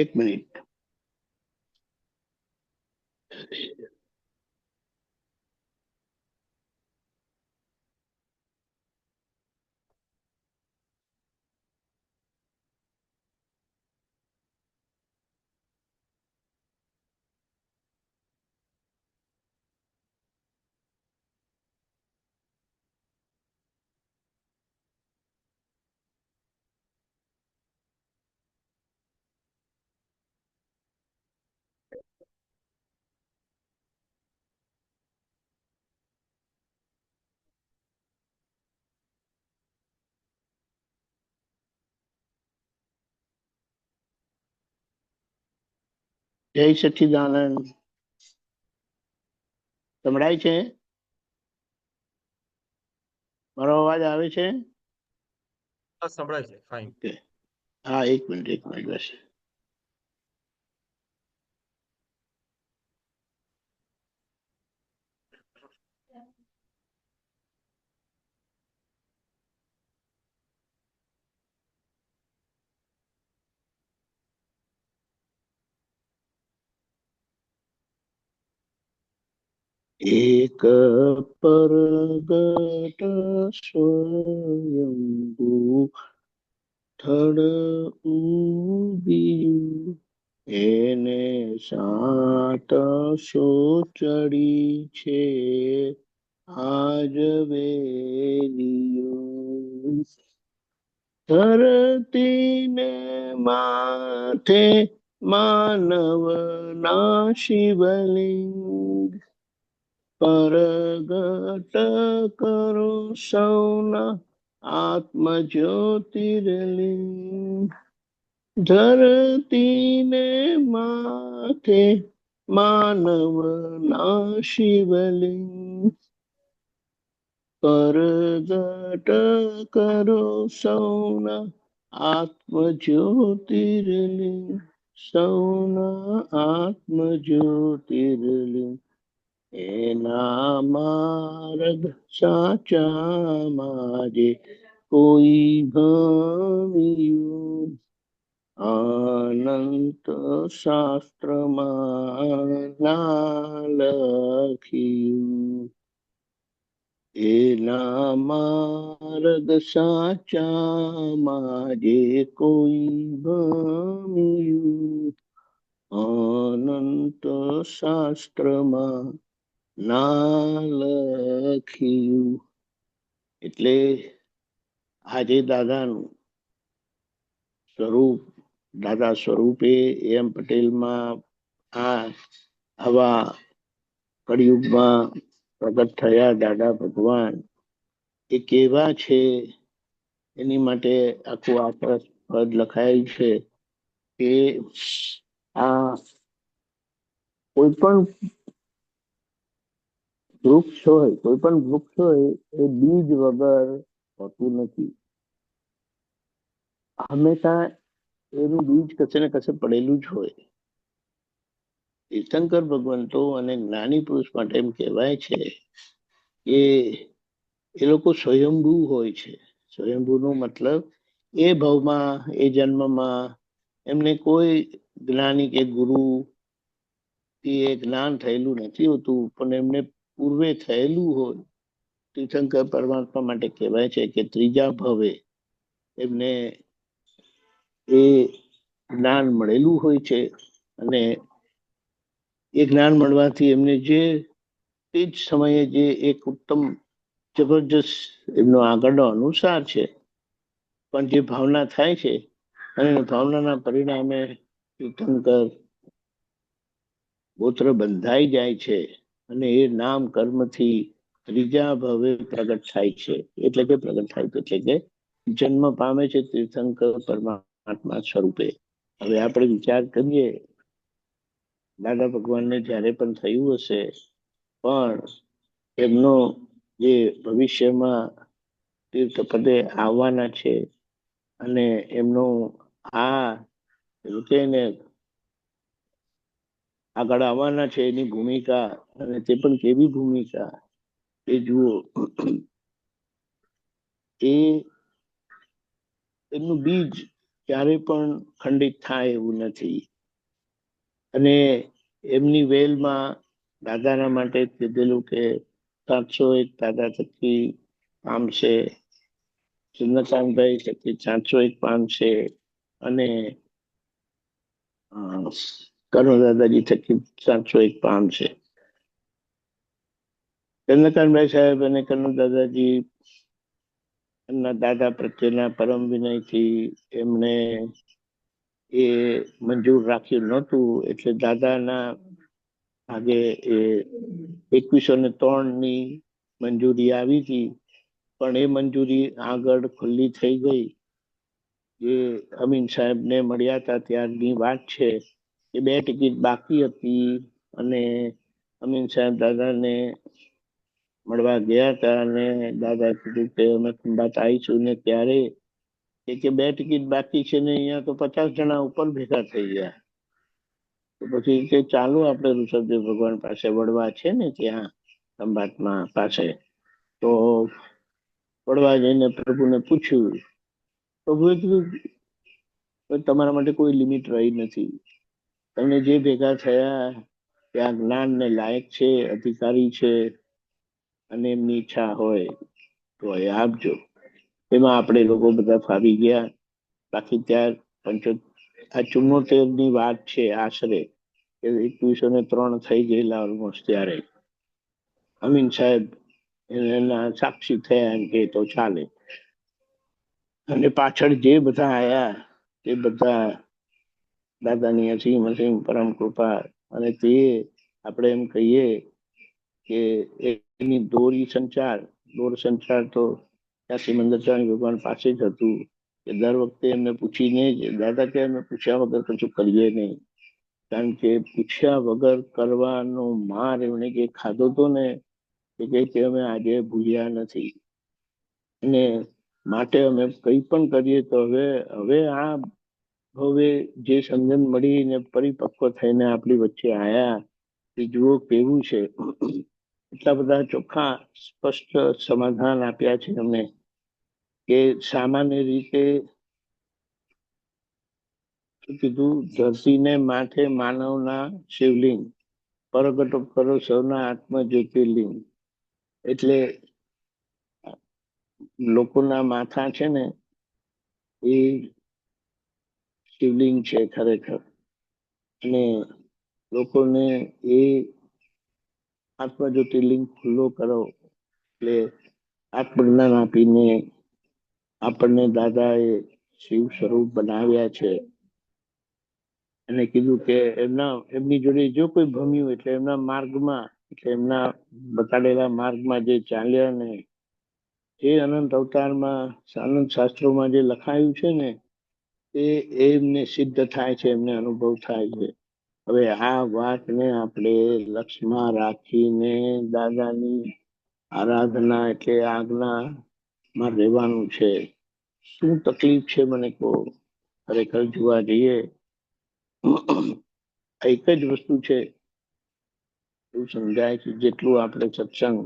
એક મિનિટ. જય સચ્ચિદાનંદ. સંભળાય છે? મારો અવાજ આવે છે? સંભળાય છે. ફાઇન. હા, એક મિનિટ બસ. એક પરગટ સ્વયંભૂ થડ ઉભિયું, એને 700 ચડી છે આજ વેલિયું. ધરતીને માથે માનવના શિવલિંગ, પરગટ કરો સૌના આત્મ જ્યોતિર્લિંગ. ધરતીને માથે માનવના શિવલિંગ, પરગટ કરો સૌના આત્મ જ્યોતિર્લિંગ, સૌના આત્મ જ્યોતિર્લિંગ. એના માર્ગ સાચામાં જે કોઈ ભણ્યું, અનંત શાસ્ત્રમાં ના લખ્યું. એના માર્ગ સાચામાં જે કોઈ ભણ્યું, અનંત શાસ્ત્રમાં ના લખ્યું. એટલે આજે દાદાનું સ્વરૂપ, દાદા સ્વરૂપે એમ પટેલમાં આવા કળિયુગમાં પ્રગટ થયા દાદા ભગવાન એ કેવા છે એની માટે આખું આ પદ લખાયેલ છે કે આ કોઈ પણ વૃક્ષ હોય એ બીજ વગર હોતું નથી. હંમેશા એનું બીજ કશે ને કશે પડેલું જ હોય. તીર્થંકર ભગવંતો અને જ્ઞાની પુરુષ માટે એમ કહેવાય છે કે એ લોકો સ્વયંભૂ હોય છે. સ્વયંભૂ નો મતલબ એ ભાવમાં, એ જન્મમાં એમને કોઈ જ્ઞાની કે ગુરુ એ જ્ઞાન થયેલું નથી હોતું, પણ એમને પૂર્વે થયેલું હોય. તીર્થંકર પરમાત્મા માટે કહેવાય છે કે ત્રીજા ભવે એમને એ જ્ઞાન મળેલું હોય છે, અને એ જ્ઞાન મળવાથી એમને જે તે જ સમયે જે એક ઉત્તમ જબરજસ્ત એમનો આગળનો અનુસાર છે, પણ જે ભાવના થાય છે અને ભાવનાના પરિણામે તીર્થંકર ગોત્ર બંધાઈ જાય છે અને એ નામ કર્મથી ત્રીજા ભવે પ્રગટ થાય છે. એટલે કે પ્રગટ થાય એટલે કે જન્મ પામે છે તીર્થંકર પરમાત્મા સ્વરૂપે. હવે આપણે વિચાર કરીએ, દાદા ભગવાનને જ્યારે પણ થયું હશે, પણ એમનો જે ભવિષ્યમાં તીર્થ પદે આવવાના છે અને એમનો આ ને આગળ આવવાના છે એની ભૂમિકા, અને તે પણ કેવી ભૂમિકા એ જુઓ. એ એમનું બીજ ક્યારે પણ ખંડિત થાય એવું નથી. અને એમની વેલમાં દાદાના માટે કીધેલું કે 701 દાદા થકી પામશે, ચંદ્રકાંતભાઈ થકી 701 પામશે, અને કરુણ દાદાજી થકી 701 પામશે. ચંદ્રકાંતભાઈ સાહેબ અને કરુણ દાદાજી એમના દાદા પ્રત્યેના પરમ વિનયથી એમણે એ મંજૂર રાખ્યું નહોતું, એટલે દાદાના ભાગે એ 2103 મંજૂરી આવી હતી, પણ એ મંજૂરી આગળ ખુલ્લી થઈ ગઈ. જે અમીન સાહેબને મળ્યા હતા ત્યારની વાત છે કે 2 ટિકિટ બાકી હતી, અને અમીન સાહેબ દાદાને મળવા ગયા હતા, અને દાદા કીધું કે અમે ખંભાત આવીશું ને ત્યારે કે 2 ટિકિટ બાકી છે ને અહીંયા તો 50 જણા ઉપર ભેગા થઈ ગયા. તો પછી કે ચાલો આપણે ઋષભદેવ ભગવાન પાસે વડવા છે ને ત્યાં ખંભાતમાં પાસે, તો વડવા જઈને પ્રભુને પૂછ્યું. પ્રભુએ કીધું તમારા માટે કોઈ લિમિટ રહી નથી, તમને જે ભેગા થયા ત્યાં જ્ઞાન ને લાયક છે, અધિકારી છે, અને એમની ઈચ્છા હોય તો એ આપજો. એમાં આપણે લોકો બધા ફાવી ગયા. બાકી ત્યાં 74 ની વાત છે આશરે, 2103 થઈ ગયેલા ઓલમોસ્ટ. ત્યારે અમીન સાહેબ એના સાક્ષી થયા એમ કે તો ચાલે. અને પાછળ જે બધા આયા તે બધા દાદાની અસીમ અસીમ પરમ કૃપા. અને તે આપણે એમ કહીએ કે એની દોર સંચાર તો ત્યાં સિમંદર સ્વામી ભગવાન પાસે જ હતું, કે દર વખતે એમને પૂછીને જ દાદા કે અમે પૂછ્યા વગર કશું કરીએ નહીં. કારણ કે પૂછ્યા વગર કરવાનો માર એમણે જે ખાધો હતો ને, એ કે અમે આજે ભૂલ્યા નથી. અને માટે અમે કંઈ પણ કરીએ તો હવે આ જે સમજણ મળીને પરિપક્વ થઈને આપણી વચ્ચે આયા, એ જુઓ કેવું છે. એટલા બધા ચોખ્ખા સ્પષ્ટ સમાધાન આપ્યા છે અમને કે સામાન્ય રીતે કીધું, ધરતીને માથે માનવના શિવલિંગ, પ્રગટો કરો સૌના આત્મ જ્યોતિર્લિંગ. એટલે લોકોના માથા છે ને એ શિવલિંગ છે ખરેખર, અને લોકોને એ આત્મ જ્યોતિર્લિંગ ખુલ્લો કરો એટલે આત્મજ્ઞાન આપીને આપણને દાદાએ શિવ સ્વરૂપ બનાવ્યા છે. અને કીધું કે એમની જોડે જો કોઈ ભમ્યું એટલે એમના માર્ગમાં, એટલે એમના બતાડેલા માર્ગમાં જે ચાલ્યા ને, એ અનંત અવતારમાં અનંત શાસ્ત્રોમાં જે લખાયું છે ને, એ એમને સિદ્ધ થાય છે, એમને અનુભવ થાય છે. હવે આ વાતને આપણે લક્ષમાં રાખીને દાદાની આરાધના એટલે આજ્ઞામાં રહેવાનું છે. શું તકલીફ છે મને કહો? ખરેખર જોવા જઈએ એક જ વસ્તુ છે, એવું સમજાય છે જેટલું આપણે સત્સંગ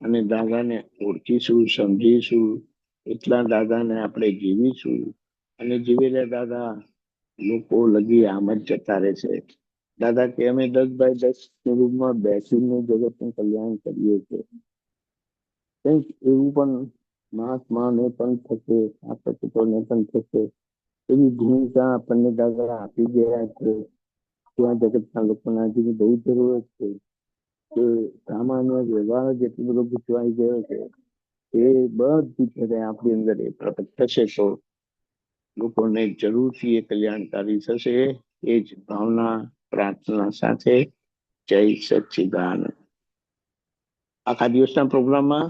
અને દાદાને ઓળખીશું, સમજીશું, એટલા દાદાને આપણે જીવીશું. અને જીવેલા દાદા લોકો લગી આમ જ જતા રહેશે. દાદા કે અમે 10 by 10 રૂમમાં બેસીને જગતનું કલ્યાણ કરીએ છીએ. કંઈક એવું પણ મહાત્માને પણ થશે, આપને પણ થશે, એવી ભૂમિકા આપણને દાદા આપી ગયા છે. ત્યાં જગતના લોકોના હજી બહુ જરૂરત છે, કે સામાન્ય વ્યવહાર જેટલો બધો ગૂંચવાઈ ગયો છે, એ બધી જગ્યાએ આપણી અંદર એ પ્રગટ થશે તો લોકોને જરૂરથી એ કલ્યાણકારી થશે. એ જ ભાવના પ્રાર્થના સાથે જય સચ્ચિદાનંદ. આખા દિવસના પ્રોગ્રામમાં